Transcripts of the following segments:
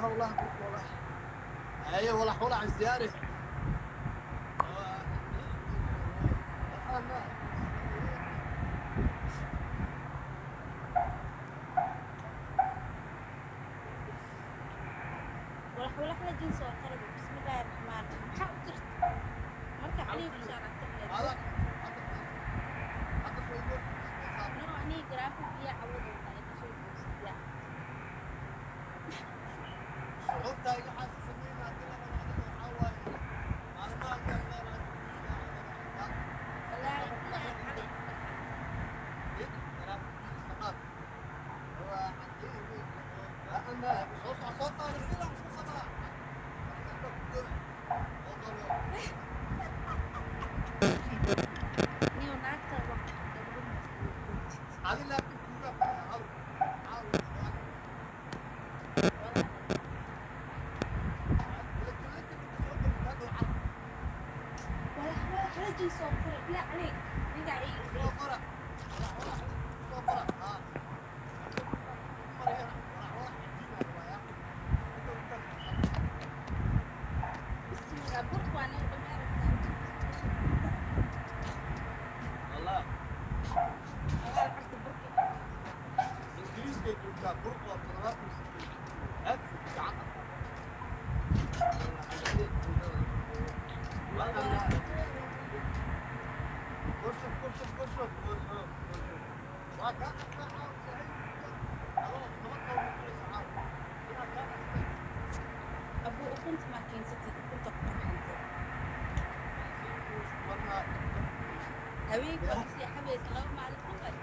والله والله. ايوه والله والله على الزيارة. walax la jinsi oo kale bismillaahir rahmaanir rahiim maxaa u jirta marka cali ku saarantay no ani grafik iyo cawada ay ka soo jeestiya شعورتها اللي حاسس اني كلها انا حواي انا ما اقدر wallaahi billahi cali انا صوت طالع كده مش صباح niyo naagta wax هذه اللي بتكون عاود walax la jinsi oo kale bila cali diga ay bismillaah burqana dhameerta والله agal xarta burqi انجليزي بيقول برقه بطلبات هات عقل كرسف كرسف كرسف كرسف وكان abu ukunta ma keensatid ukunta ku qarxantay haweenku si xabees laba maalin ku qad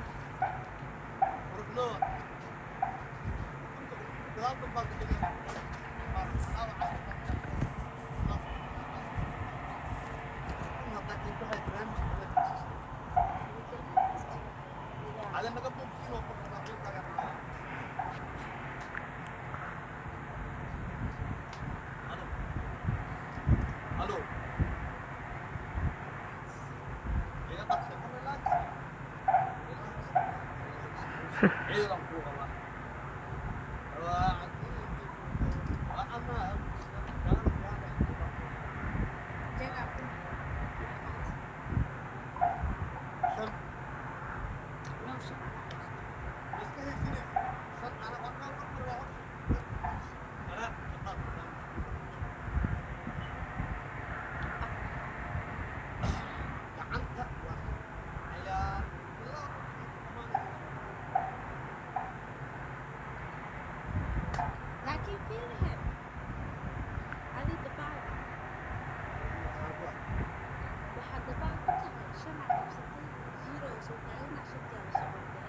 على ما قبل السوق الو هي قد سمعنا لك عيد رمضان والله وانا jaga شم no shit يستهي سنة شم انا وانا انا gacanta ayaa laakiin fiirhe adi dabaal waxaa dabaal ku tahay shamac qabsatay zero soo taagana shantiyaa la socotay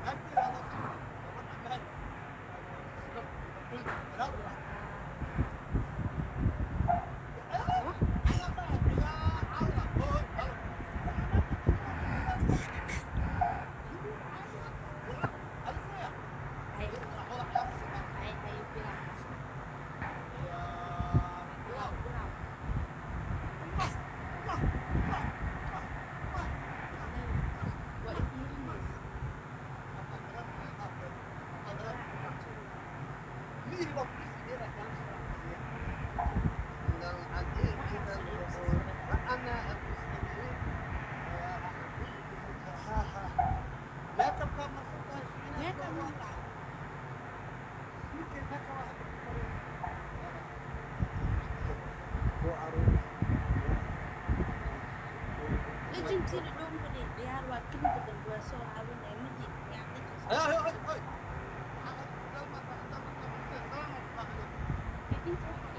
hay bilaw bilaw waa ifiirinaysa لا تبقى مرفوضة meeqa ma lejantiina dhow mali ciyaar waa kelida dambe waa soo caawinaya madi inta waxa ii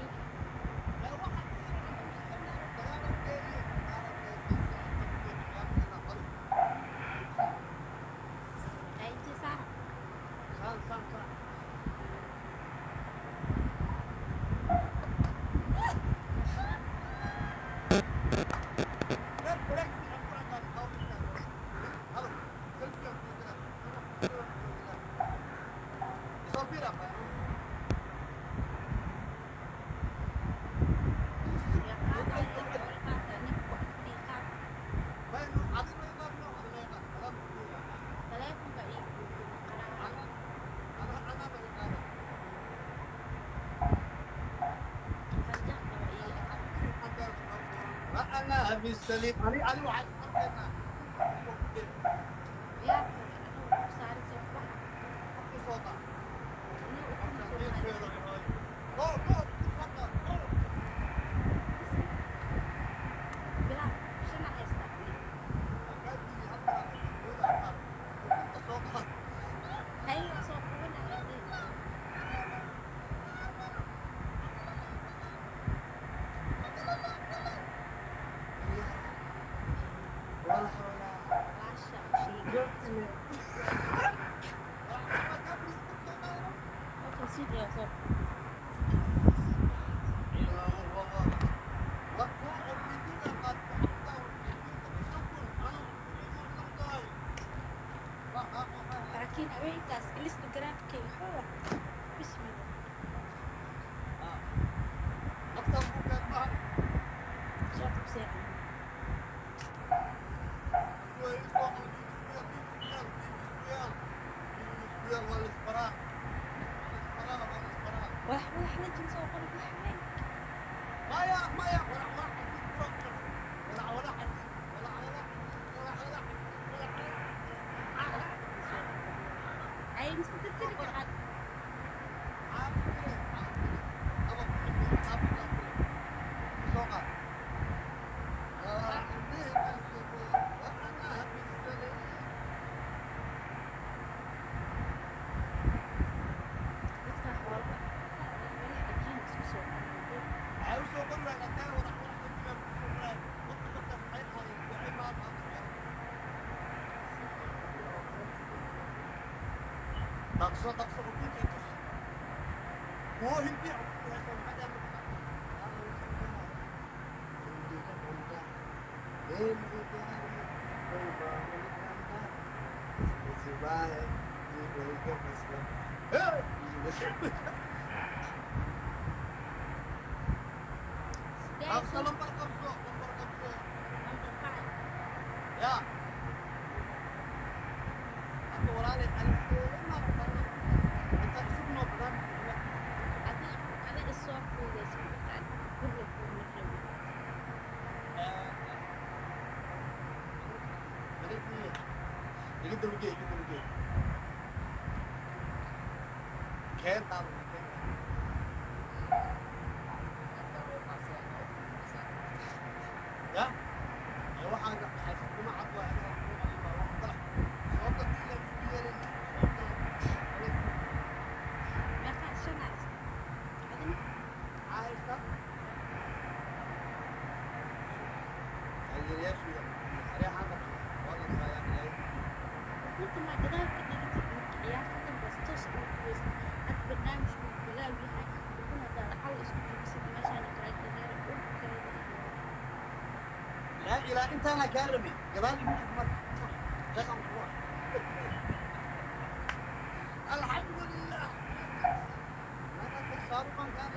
ay intii saara في السليم أنا واحد أركنا yaa anuu saarin soo baxa أبكي صوتا inuu ukuma soo عشان في qaaday هذا الهاي go go صوتا go bilaab shana haysta أكادي هذا هذا أنت صوتا hay waa soo qabanaya dee ولا حول baasha u sheegay okay sidii soo laakiin haweenkaas instagramkay xoog bismillah soo qabseen wax la jin soo qori waxay ay inta tirtiri karaan dadka xoolo madaxa jiin isku soo qori تقصد وكنت تص هو هندي sidee soo number number 5 يا أنت وراني أنت تسمع بلان adiga soo fuudaysa markaan guriga kuuma rabin يقدر يجي كان طبعا يا واحد حاسس ما عطوا meeqaa shanaas adina عايشة يا شو ريح عندك والله صايع inta maa gadaalka dhigitid marka ciyaarta dambas toos ugu gubaysa had barnaamijku bilaaw yahay ukuna daalacaw isku jibisid meeshaana kala gadaala dhulka kala لا إلى أنت أنا كارمي قبالي مش مرة رقم واحد الحمد لله أنا صار من كان